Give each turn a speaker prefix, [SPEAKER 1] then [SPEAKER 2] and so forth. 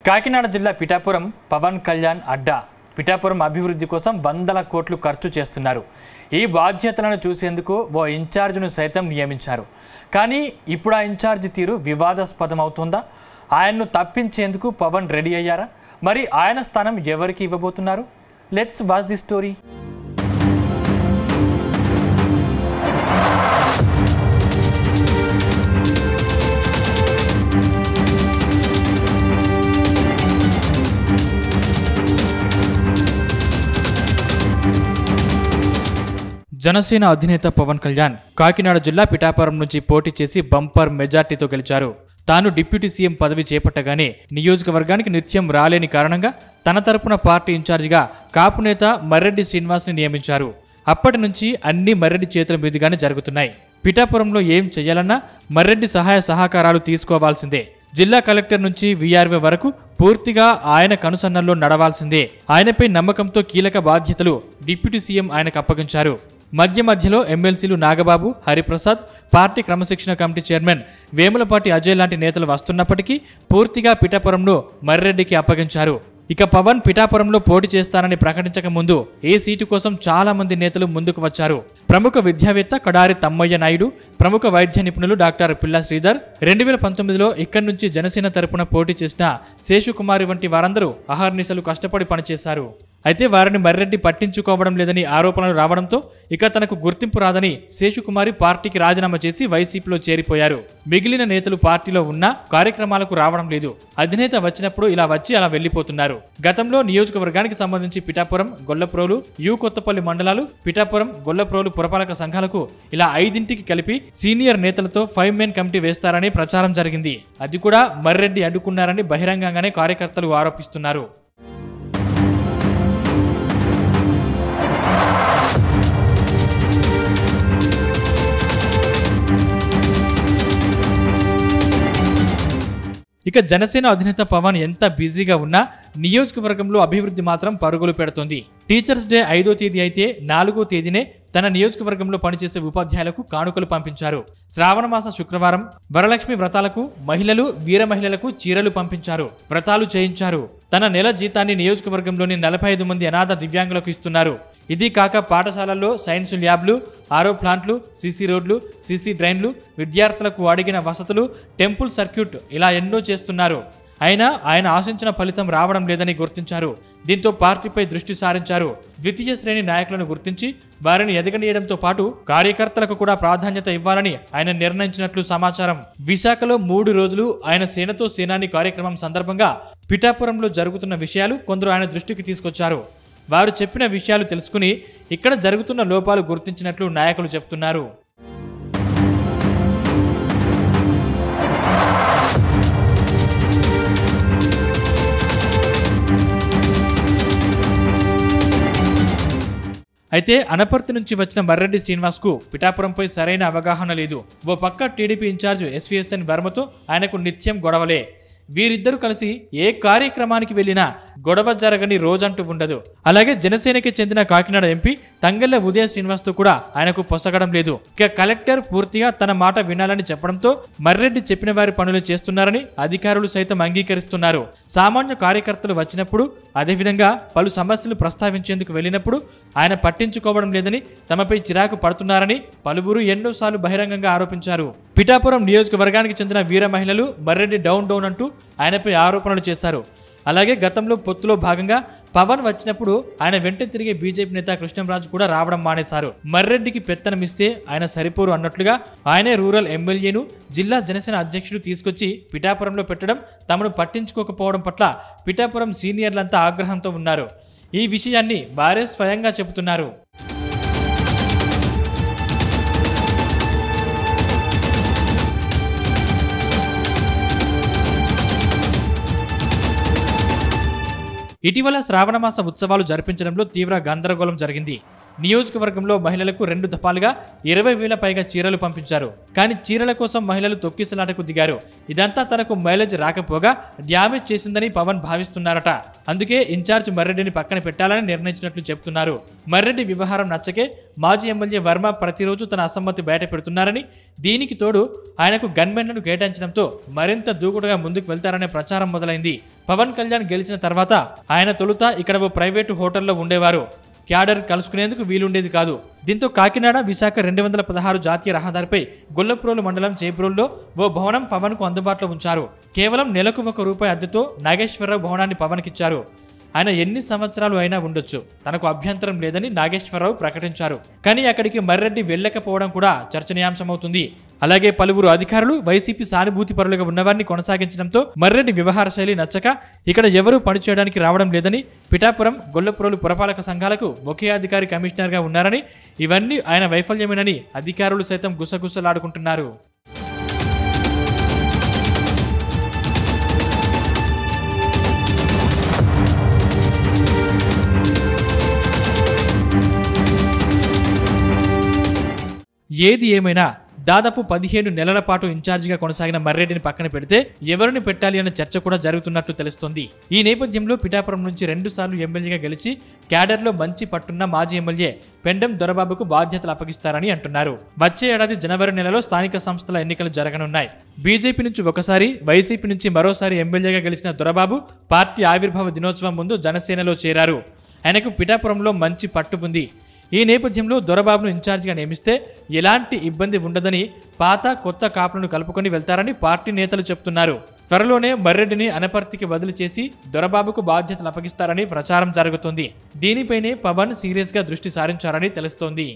[SPEAKER 1] కాకినాడ జిల్లా పిఠాపురం పవన్ కళ్యాణ్ అడ్డా. పిఠాపురం అభివృద్ధి కోసం వందల కోట్లు ఖర్చు చేస్తున్నారు. ఈ బాధ్యతలను చూసేందుకు ఓ ఇన్ఛార్జ్ను సైతం నియమించారు. కానీ ఇప్పుడు ఆ ఇన్ఛార్జ్ తీరు వివాదాస్పదం అవుతుందా? ఆయన్ను తప్పించేందుకు పవన్ రెడీ అయ్యారా? మరి ఆయన స్థానం ఎవరికి ఇవ్వబోతున్నారు? Let's watch the story. Janasena అధినేత పవన్ కళ్యాణ్ కాకినాడ జిల్లా పిఠాపురం నుంచి పోటీ చేసి బంపర్ మెజార్టీతో గెలిచారు. తాను డిప్యూటీ సీఎం పదవి చేపట్టగానే నియోజకవర్గానికి నిత్యం రాలేని కారణంగా తన తరపున పార్టీ ఇన్ఛార్జిగా కాపు నేత మర్రెడ్డి శ్రీనివాస్ని నియమించారు. అప్పటి నుంచి అన్ని మర్రెడ్డి చేతుల మీదుగానే జరుగుతున్నాయి. పిఠాపురంలో ఏం చేయాలన్నా మర్రెడ్డి సహాయ సహకారాలు తీసుకోవాల్సిందే. జిల్లా కలెక్టర్ నుంచి వీఆర్ఓ వరకు పూర్తిగా ఆయన కనుసన్నల్లో నడవాల్సిందే. ఆయనపై నమ్మకంతో కీలక బాధ్యతలు డిప్యూటీ సీఎం ఆయనకు అప్పగించారు. మధ్యలో ఎమ్మెల్సీలు నాగబాబు, హరిప్రసాద్, పార్టీ క్రమశిక్షణ కమిటీ చైర్మన్ వేములపాటి అజయ్ లాంటి నేతలు వస్తున్నప్పటికీ పూర్తిగా పిఠాపురంలో మర్రెడ్డికి అప్పగించారు. ఇక పవన్ పిఠాపురంలో పోటీ చేస్తానని ప్రకటించక ముందు ఏ సీటు కోసం చాలా మంది నేతలు ముందుకు వచ్చారు. ప్రముఖ విద్యావేత్త కడారి తమ్మయ్య నాయుడు, ప్రముఖ వైద్య నిపుణులు డాక్టర్ పిల్ల శ్రీధర్, 2019లో ఇక్కడి నుంచి జనసేన తరపున పోటీ చేసిన శేషుకుమారి వంటి వారందరూ అహర్నిశలు కష్టపడి పనిచేశారు. అయితే వారిని మర్రెడ్డి పట్టించుకోవడం లేదని ఆరోపణలు రావడంతో ఇక తనకు గుర్తింపు రాదని శేషుకుమారి పార్టీకి రాజీనామా చేసి వైసీపీలో చేరిపోయారు. మిగిలిన నేతలు పార్టీలో ఉన్నా కార్యక్రమాలకు రావడం లేదు. అధినేత వచ్చినప్పుడు ఇలా వచ్చి అలా వెళ్లిపోతున్నారు. గతంలో నియోజకవర్గానికి సంబంధించి పిఠాపురం, గొల్లప్రోలు, కొత్తపల్లి మండలాలు, పిఠాపురం, గొల్లప్రోలు పురపాలక సంఘాలకు ఇలా 5ంటికి కలిపి సీనియర్ నేతలతో 5 మెన్ కమిటీ వేస్తారని ప్రచారం జరిగింది. అది కూడా మర్రెడ్డి అడ్డుకున్నారని బహిరంగంగానే కార్యకర్తలు ఆరోపిస్తున్నారు. ఇక జనసేన అధినేత పవన్ ఎంత బిజీగా ఉన్నా నియోజకవర్గంలో అభివృద్ధి మాత్రం పరుగులు పెడుతోంది. టీచర్స్ డే 5వ తేదీ అయితే 4వ తేదీనే తన నియోజకవర్గంలో పనిచేసే ఉపాధ్యాయులకు కానుకలు పంపించారు. శ్రావణమాస శుక్రవారం వరలక్ష్మి వ్రతాలకు మహిళలు, వీర మహిళలకు చీరలు పంపించారు. వ్రతాలు చేయించారు. తన నెల జీతాన్ని నియోజకవర్గంలోని 45 మంది అనాథ దివ్యాంగులకు ఇస్తున్నారు. ఇది కాక పాఠశాలల్లో సైన్స్ ల్యాబ్లు, ఆరో ప్లాంట్లు, సీసీ రోడ్లు, సీసీ డ్రైన్లు, విద్యార్థులకు అడిగిన వసతులు, టెంపుల్ సర్క్యూట్ ఇలా ఎన్నో చేస్తున్నారు. అయినా ఆయన ఆశించిన ఫలితం రావడం లేదని గుర్తించారు. దీంతో పార్టీపై దృష్టి సారించారు. ద్వితీయ శ్రేణి నాయకులను గుర్తించి వారిని ఎదగనీయడంతో పాటు కార్యకర్తలకు కూడా ప్రాధాన్యత ఇవ్వాలని ఆయన నిర్ణయించినట్లు సమాచారం. విశాఖలో 3 రోజులు ఆయన సేనతో సేనాని కార్యక్రమం సందర్భంగా పిఠాపురంలో జరుగుతున్న విషయాలు కొందరు ఆయన దృష్టికి తీసుకొచ్చారు. వారు చెప్పిన విషయాలు తెలుసుకుని ఇక్కడ జరుగుతున్న లోపాలు గుర్తించినట్లు నాయకులు చెప్తున్నారు. అయితే అనపర్తి నుంచి వచ్చిన మర్రెడ్డి శ్రీనివాస్కు పిఠాపురంపై సరైన అవగాహన లేదు. ఓ పక్క టీడీపీ ఇన్ఛార్జ్ ఎస్వీఎస్ఎన్ వర్మతో ఆయనకు నిత్యం గొడవలే. వీరిద్దరూ కలిసి ఏ కార్యక్రమానికి వెళ్లినా గొడవ జరగని రోజంటూ ఉండదు. అలాగే జనసేనకి చెందిన కాకినాడ ఎంపీ తంగెళ్ల ఉదయ శ్రీనివాస్తో కూడా ఆయనకు పొసగడం లేదు. ఇక కలెక్టర్ పూర్తిగా తన మాట వినాలని చెప్పడంతో మర్రెడ్డి చెప్పిన వారి పనులు చేస్తున్నారని అధికారులు సైతం అంగీకరిస్తున్నారు. సామాన్య కార్యకర్తలు వచ్చినప్పుడు, అదేవిధంగా పలు సమస్యలు ప్రస్తావించేందుకు వెళ్ళినప్పుడు ఆయన పట్టించుకోవడం లేదని, తమపై చిరాకు పడుతున్నారని పలువురు ఎన్నోసార్లు బహిరంగంగా ఆరోపించారు. పిఠాపురం నియోజకవర్గానికి చెందిన వీర మహిళలు మర్రెడ్డి డౌన్ అంటూ ఆయనపై ఆరోపణలు చేశారు. అలాగే గతంలో పొత్తులో భాగంగా పవన్ వచ్చినప్పుడు ఆయన వెంట తిరిగే బీజేపీ నేత కృష్ణంరాజు కూడా రావడం మానేశారు. మర్రెడ్డికి పెత్తనమిస్తే ఆయన సరిపోరు అన్నట్లుగా ఆయనే రూరల్ ఎమ్మెల్యేను, జిల్లా జనసేన అధ్యక్షుడు తీసుకొచ్చి పిఠాపురంలో పెట్టడం, తమను పట్టించుకోకపోవడం పట్ల పిఠాపురం సీనియర్లంతా ఆగ్రహంతో ఉన్నారు. ఈ విషయాన్ని వారే స్వయంగా చెబుతున్నారు. ఇటీవల శ్రావణమాస ఉత్సవాలు జరిపించడంలో తీవ్ర గందరగోళం జరిగింది. నియోజకవర్గంలో మహిళలకు 2 దఫాలుగా 20,000 పైగా చీరలు పంపించారు. కానీ చీరల కోసం మహిళలు తొక్కిసలాటకు దిగారు. ఇదంతా తనకు మైలేజ్ రాకపోగా డ్యామేజ్ చేసిందని పవన్ భావిస్తున్నారట. అందుకే ఇన్ఛార్జ్ మర్రెడ్డిని పక్కన పెట్టాలని నిర్ణయించినట్లు చెబుతున్నారు. మర్రెడ్డి వ్యవహారం నచ్చకే మాజీ ఎమ్మెల్యే వర్మ ప్రతిరోజు తన అసమ్మతి బయట పెడుతున్నారని, దీనికి తోడు ఆయనకు గన్మెన్లను కేటాయించడంతో మరింత దూకుడుగా ముందుకు వెళ్తారనే ప్రచారం మొదలైంది. పవన్ కళ్యాణ్ గెలిచిన తర్వాత ఆయన తొలుత ఇక్కడ ఓ ప్రైవేటు హోటల్లో ఉండేవారు. క్యాడర్ కలుసుకునేందుకు వీలుండేది కాదు. దీంతో కాకినాడ విశాఖ 216 జాతీయ రహదారిపై గొల్లప్రోలు మండలం చేబ్రోల్లో ఓ భవనం పవన్ కు అందుబాటులో ఉంచారు. కేవలం నెలకు ₹1 అద్దెతో నాగేశ్వరరావు భవనాన్ని పవన్ కిచ్చారు. ఆయన ఎన్ని సంవత్సరాలు అయినా ఉండొచ్చు, తనకు అభ్యంతరం లేదని నాగేశ్వరరావు ప్రకటించారు. కానీ అక్కడికి మర్రెడ్డి వెళ్ళకపోవడం కూడా చర్చనీయాంశమవుతుంది. అలాగే పలువురు అధికారులు వైసీపీ సానుభూతి పరులుగా ఉన్నవారిని కొనసాగించడంతో మర్రెడ్డి వ్యవహార శైలి నచ్చక ఇక్కడ ఎవరూ పనిచేయడానికి రావడం లేదని, పిఠాపురం, గొల్లప్రోలు పురపాలక సంఘాలకు ఒకే అధికారి కమిషనర్గా ఉన్నారని, ఇవన్నీ ఆయన వైఫల్యమేనని అధికారులు సైతం గుసగుసలాడుకుంటున్నారు. ఏది ఏమైనా దాదాపు 15 నెలల పాటు ఇన్ఛార్జిగా కొనసాగిన మర్రెడ్డిని పక్కన పెడితే ఎవరిని పెట్టాలి అన్న చర్చ కూడా జరుగుతున్నట్లు తెలుస్తోంది. ఈ నేపథ్యంలో పిఠాపురం నుంచి 2 సార్లు ఎమ్మెల్యేగా గెలిచి క్యాడర్లో మంచి పట్టున్న మాజీ ఎమ్మెల్యే పెండెం దొరబాబుకు బాధ్యతలు అప్పగిస్తారని అంటున్నారు. వచ్చే ఏడాది జనవరి నెలలో స్థానిక సంస్థల ఎన్నికలు జరగనున్నాయి. బీజేపీ నుంచి ఒకసారి, వైసీపీ నుంచి మరోసారి ఎమ్మెల్యేగా గెలిచిన దొరబాబు పార్టీ ఆవిర్భావ దినోత్సవం ముందు జనసేనలో చేరారు. ఆయనకు పిఠాపురంలో మంచి పట్టు ఉంది. ఈ నేపథ్యంలో దొరబాబును ఇన్ఛార్జిగా నియమిస్తే ఎలాంటి ఇబ్బంది ఉండదని, పాత కొత్త కాపులను కలుపుకొని వెళ్తారని పార్టీ నేతలు చెప్తున్నారు. త్వరలోనే మర్రెడ్డిని అనపర్తికి బదిలీ చేసి దొరబాబుకు బాధ్యతలు అప్పగిస్తారని ప్రచారం జరుగుతుంది. దీనిపైనే పవన్ సీరియస్గా దృష్టి సారించారని తెలుస్తోంది.